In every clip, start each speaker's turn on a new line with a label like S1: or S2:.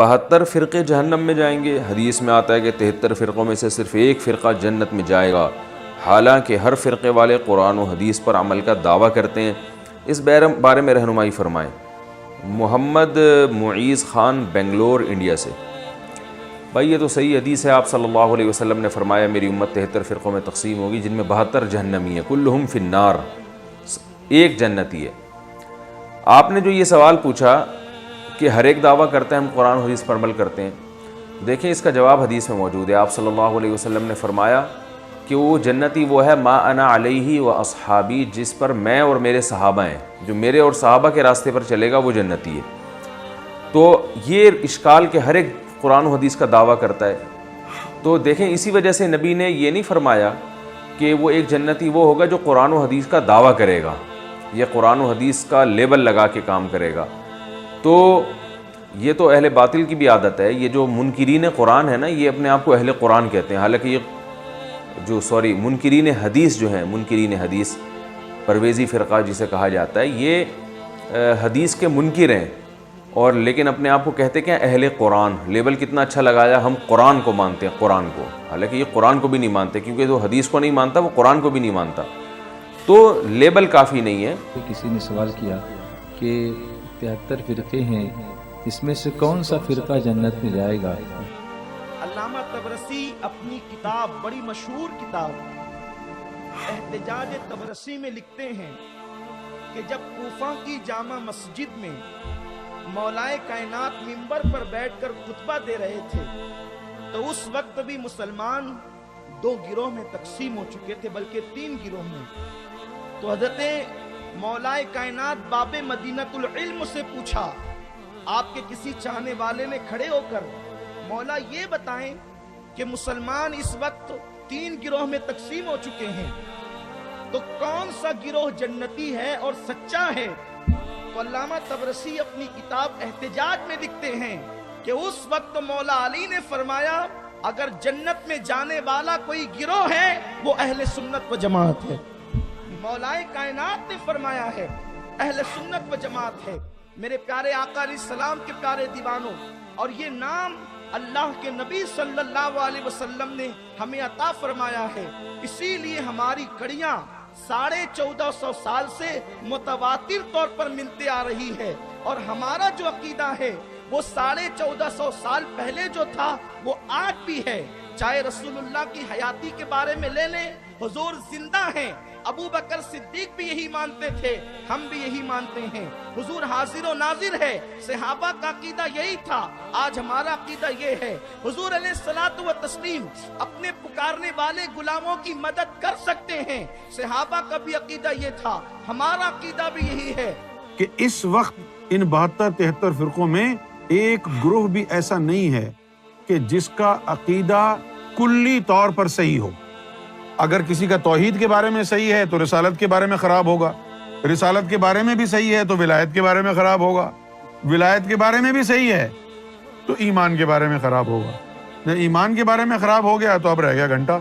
S1: 72 فرقے جہنم میں جائیں گے، حدیث میں آتا ہے کہ 73 فرقوں میں سے صرف ایک فرقہ جنت میں جائے گا، حالانکہ ہر فرقے والے قرآن و حدیث پر عمل کا دعویٰ کرتے ہیں۔ اس بارے میں رہنمائی فرمائیں۔ محمد معیز خان، بنگلور، انڈیا سے۔ بھائی یہ تو صحیح حدیث ہے، آپ صلی اللہ علیہ وسلم نے فرمایا میری امت 73 فرقوں میں تقسیم ہوگی جن میں 72 جہنمی ہیں، کلہم فی النار، ایک جنتی ہے۔ آپ نے جو یہ سوال پوچھا کہ ہر ایک دعویٰ کرتا ہے ہم قرآن و حدیث پر عمل کرتے ہیں، دیکھیں اس کا جواب حدیث میں موجود ہے۔ آپ صلی اللہ علیہ وسلم نے فرمایا کہ وہ جنتی وہ ہے ما انا علیہ و اصحابی، جس پر میں اور میرے صحابہ ہیں، جو میرے اور صحابہ کے راستے پر چلے گا وہ جنتی ہے۔ تو یہ اشکال کہ ہر ایک قرآن و حدیث کا دعویٰ کرتا ہے، تو دیکھیں اسی وجہ سے نبی نے یہ نہیں فرمایا کہ وہ ایک جنتی وہ ہوگا جو قرآن و حدیث کا دعویٰ کرے گا، یہ قرآن و حدیث کا لیبل لگا کے کام کرے گا۔ تو یہ تو اہل باطل کی بھی عادت ہے، یہ جو منکرین قرآن ہے نا، یہ اپنے آپ کو اہل قرآن کہتے ہیں، حالانکہ یہ منکرین حدیث جو ہیں، منکرین حدیث پرویزی فرقہ جسے کہا جاتا ہے، یہ حدیث کے منکر ہیں، اور لیکن اپنے آپ کو کہتے کہ اہل قرآن، لیبل کتنا اچھا لگایا، ہم قرآن کو مانتے ہیں، قرآن کو، حالانکہ یہ قرآن کو بھی نہیں مانتے، کیونکہ جو حدیث کو نہیں مانتا وہ قرآن کو بھی نہیں مانتا، تو لیبل کافی نہیں ہے۔
S2: کسی نے سوال کیا کہ 73 فرقے ہیں، اس میں سے کون سا فرقہ جنت میں جائے گا؟
S3: علامہ طبرسی اپنی کتاب، بڑی مشہور کتاب احتجاج طبرسی میں لکھتے ہیں کہ جب کوفہ کی جامع مسجد میں مولائے کائنات منبر پر بیٹھ کر خطبہ دے رہے تھے تو اس وقت بھی مسلمان 2 گروہ میں تقسیم ہو چکے تھے، بلکہ 3 گروہ میں۔ تو حضرت مولائے کائنات باب مدینۃ العلم سے پوچھا، آپ کے کسی چاہنے والے نے کھڑے ہو کر، مولا یہ بتائیں کہ مسلمان اس وقت 3 گروہ میں تقسیم ہو چکے ہیں، تو کون سا گروہ جنتی ہے اور سچا ہے؟ تو علامہ طبرسی اپنی کتاب احتجاج میں لکھتے ہیں کہ اس وقت مولا علی نے فرمایا اگر جنت میں جانے والا کوئی گروہ ہے وہ اہل سنت و جماعت ہے۔ مولائے کائنات نے فرمایا ہے اہل سنت و جماعت ہے۔ میرے پیارے آقا علیہ السلام کے پیارے دیوانوں، اور یہ نام اللہ کے نبی صلی اللہ علیہ وسلم نے ہمیں عطا فرمایا ہے، اسی لیے ہماری کڑیاں 1450 سال سے متواتر طور پر ملتے آ رہی ہے، اور ہمارا جو عقیدہ ہے وہ 1450 سال پہلے جو تھا وہ آج بھی ہے۔ چاہے رسول اللہ کی حیاتی کے بارے میں لے لیں، حضور زندہ ہیں، ابو بکر صدیق بھی یہی مانتے تھے، ہم بھی یہی مانتے ہیں، حضور حاضر و ناظر ہے، صحابہ کا عقیدہ یہی تھا، آج ہمارا عقیدہ یہ ہے، حضور علیہ الصلوۃ والتسلیم اپنے پکارنے والے غلاموں کی مدد کر سکتے ہیں، صحابہ کا بھی عقیدہ یہ تھا، ہمارا عقیدہ بھی یہی ہے
S4: کہ اس وقت ان 72-73 فرقوں میں ایک گروہ بھی ایسا نہیں ہے کہ جس کا عقیدہ کلی طور پر صحیح ہو۔ اگر کسی کا توحید کے بارے میں صحیح ہے تو رسالت کے بارے میں خراب ہوگا، رسالت کے بارے میں بھی صحیح ہے تو ولایت کے بارے میں خراب ہوگا، ولایت کے بارے میں بھی صحیح ہے تو ایمان کے بارے میں خراب ہوگا۔ جب ایمان کے بارے میں خراب ہو گیا تو اب رہ گیا گھنٹہ،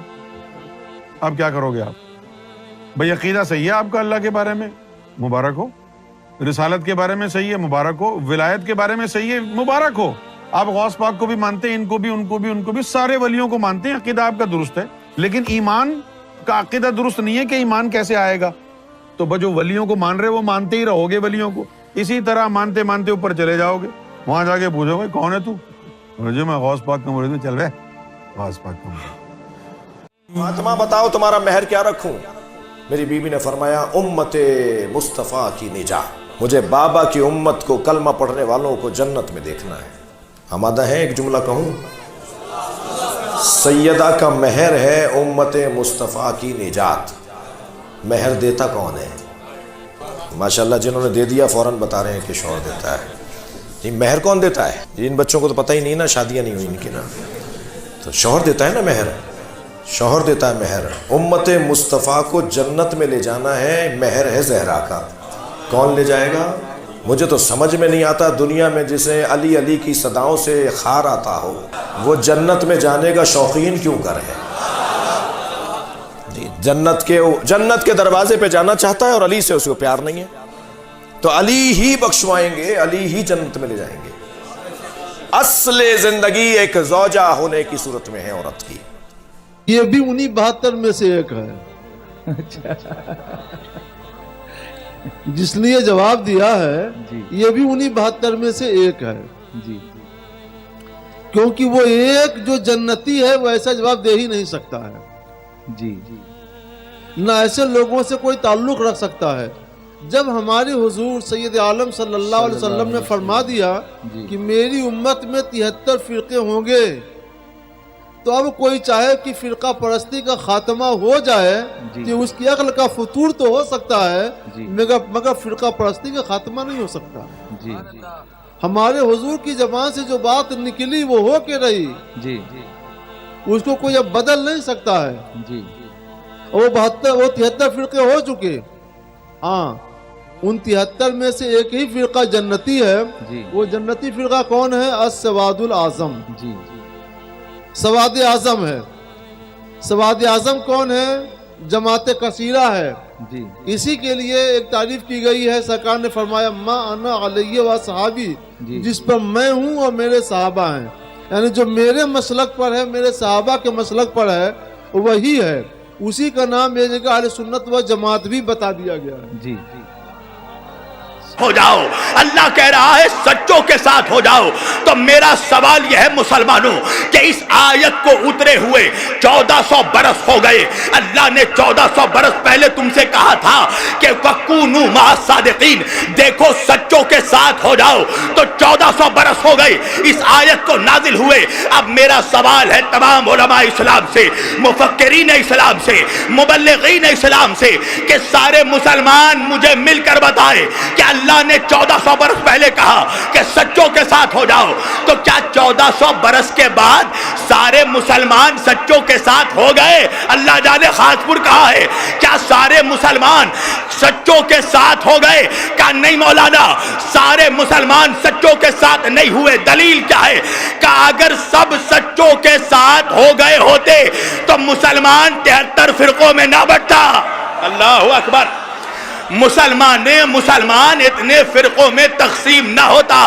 S4: اب کیا کرو گے آپ؟ بھئی عقیدہ صحیح ہے آپ کا اللہ کے بارے میں، مبارک ہو، رسالت کے بارے میں صحیح ہے، مبارک ہو، ولایت کے بارے میں صحیح ہے، مبارک ہو، آپ غوث پاک کو بھی مانتے ہیں، ان کو بھی، ان کو بھی، ان کو بھی، سارے ولیوں کو مانتے ہیں، عقیدہ آپ کا درست ہے، لیکن ایمان کا عقیدہ درست نہیں ہے کہ ایمان کیسے آئے گا؟ تو جو ولیوں کو مان رہے وہ مانتے ہی رہو گے ولیوں کو، اسی طرح مانتے مانتے اوپر چلے جاؤ گے، وہاں جا کے پوچھو گے کون ہے تو؟ جو میں غوث پاک کا مرید ہوں، چل رہے غوث پاک کا مرید۔
S5: فاطمہ بتاؤ تمہارا مہر کیا رکھوں؟ میری بیوی نے فرمایا امت مصطفیٰ کی نجات، مجھے بابا کی امت کو، کلمہ پڑھنے والوں کو جنت میں دیکھنا ہے۔ آمادہ ہے ایک جملہ کہوں؟ سیدہ کا مہر ہے امت مصطفیٰ کی نجات۔ مہر دیتا کون ہے؟ ماشاءاللہ جنہوں نے دے دیا فوراً بتا رہے ہیں کہ شوہر دیتا ہے۔ یہ مہر کون دیتا ہے؟ ان بچوں کو تو پتہ ہی نہیں نا، شادیاں نہیں ہوئی ان کی نا، تو شوہر دیتا ہے نا مہر، شوہر دیتا ہے مہر۔ امت مصطفیٰ کو جنت میں لے جانا ہے، مہر ہے زہرا کا۔ کون لے جائے گا؟ مجھے تو سمجھ میں نہیں آتا دنیا میں جسے علی علی کی صداؤں سے خار آتا ہو، وہ جنت میں جانے کا شوقین کیوں کر ہے؟ جی جنت کے دروازے پہ جانا چاہتا ہے اور علی سے اس کو پیار نہیں ہے، تو علی ہی بخشوائیں گے، علی ہی جنت میں لے جائیں گے۔ اصل زندگی ایک زوجہ ہونے کی صورت میں ہے عورت کی.
S6: یہ بھی انہی 72 میں سے ایک ہے جس نے یہ جواب دیا ہے. یہ بھی انہی 72 میں سے ایک ہے. کیونکہ وہ ایک جو جنتی ہے وہ ایسا جواب دے ہی نہیں سکتا ہے. نہ ایسے لوگوں سے کوئی تعلق رکھ سکتا ہے. جب ہمارے حضور سید عالم صلی اللہ علیہ وسلم نے فرما دیا کہ میری امت میں 73 فرقے ہوں گے، تو اب کوئی چاہے کہ فرقہ پرستی کا خاتمہ ہو جائے کہ اس کی عقل کا فطور تو ہو سکتا ہے، مگر فرقہ پرستی کا خاتمہ نہیں ہو سکتا. ہمارے حضور کی زبان سے جو بات نکلی وہ ہو کے رہی، اس کو کوئی اب بدل نہیں سکتا ہے. وہ 73 فرقے ہو چکے. ہاں، ان 73 میں سے ایک ہی فرقہ جنتی ہے. وہ جنتی فرقہ کون ہے؟ السواد العظم. سواد اعظم ہے. سواد اعظم کون ہے؟ جماعت کثیرہ ہے. اسی کے لیے ایک تعریف کی گئی ہے، سرکار نے فرمایا ما انا علیہ و صحابی، جس پر میں ہوں اور میرے صحابہ ہیں. یعنی جو میرے مسلک پر ہے، میرے صحابہ کے مسلک پر ہے، وہی ہے. اسی کا نام یہ جگہ اہل سنت و جماعت بھی بتا دیا گیا ہے.
S7: ہو جاؤ. اللہ کہہ رہا ہے سچوں کے ساتھ ہو جاؤ. تو میرا سوال یہ ہے مسلمانوں کہ اس آیت کو اترے ہوئے 1400 برس ہو گئے. اللہ نے 1400 برس پہلے تم سے کہا تھا کہ وَكُونُوا مَعَ الصَّادِقِينَ، دیکھو سچوں کے ساتھ ہو جاؤ. تو 1400 برس ہو گئے اس آیت کو نازل ہوئے. اب میرا سوال ہے تمام علماء اسلام سے، مفکرین اسلام سے، مبلغین اسلام سے، کہ سارے مسلمان مجھے مل کر بتائے کہ اللہ نے 1400 برس پہلے کہا کہ سچوں کے ساتھ ہو جاؤ، تو کیا 1400 برس کے بعد سارے مسلمان سچوں کے ساتھ ہو گئے؟ اللہ جانے خاص پور کہا ہے، کیا سارے مسلمان سچوں کے ساتھ ہو گئے؟ کہا نہیں مولانا، سارے مسلمان سچوں کے ساتھ نہیں ہوئے. دلیل کیا ہے؟ کہا اگر سب سچوں کے ساتھ ہو گئے ہوتے تو مسلمان 73 فرقوں میں نہ بٹتا. اللہ اکبر. مسلمان اتنے فرقوں میں تقسیم نہ ہوتا.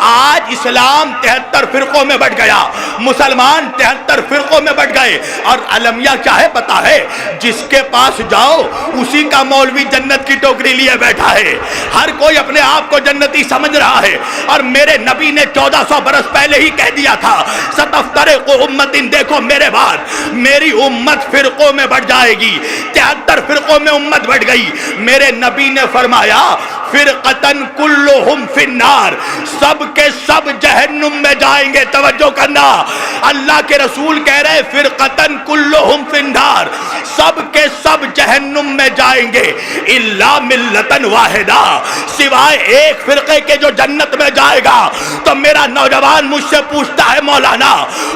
S7: آج اسلام 73 فرقوں میں بٹ گیا، مسلمان 73 فرقوں میں بٹ گئے. اور المیہ کیا ہے پتا ہے؟ جس کے پاس جاؤ اسی کا مولوی جنت کی ٹوکری لیے بیٹھا ہے. ہر کوئی اپنے آپ کو جنتی سمجھ رہا ہے. اور میرے نبی نے 1400 برس پہلے ہی کہہ دیا تھا ستفترق امت، دیکھو میرے بعد میری امت فرقوں میں بٹ جائے گی. 73 فرقوں میں امت بٹ گئی. میرے نبی نے فرمایا فرقتن کلہم فی النار، سب کے سب جہنم میں جائیں گے. توجہ کرنا، اللہ کے رسول کہہ رہے فرقتن کلہم فی النار، سب کے سب جہنم میں جائیں گے. الا ملتن واحدہ، سوائے ایک فرقے کے جو جنت میں جائے گا. تو میرا نوجوان مجھ سے پوچھتا ہے مولانا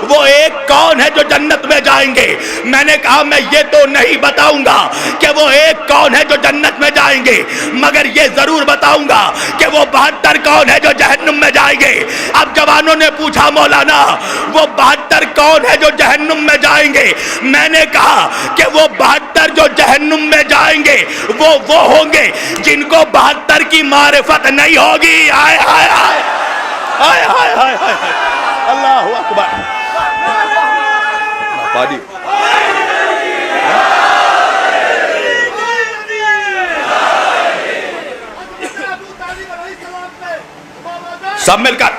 S7: وہ ایک کون ہے جو جنت میں جائیں گے؟ میں نے کہا میں یہ تو نہیں بتاؤں گا کہ وہ ایک کون ہے جو جنت میں جائیں گے، مگر یہ ضرور بتاؤں گا کہ وہ 72 کون ہے جو جہنم میں جائیں گے. اب جوانوں نے پوچھا مولانا وہ 72 کون ہے جو جہنم میں جائیں گے؟ میں نے کہا کہ وہ 72 جو جہنم میں جائیں گے وہ ہوں گے جن کو 72 کی معرفت نہیں ہوگی. آئے آئے آئے آئے آئے آئے آئے. اللہ اکبر. پانی سب مل کر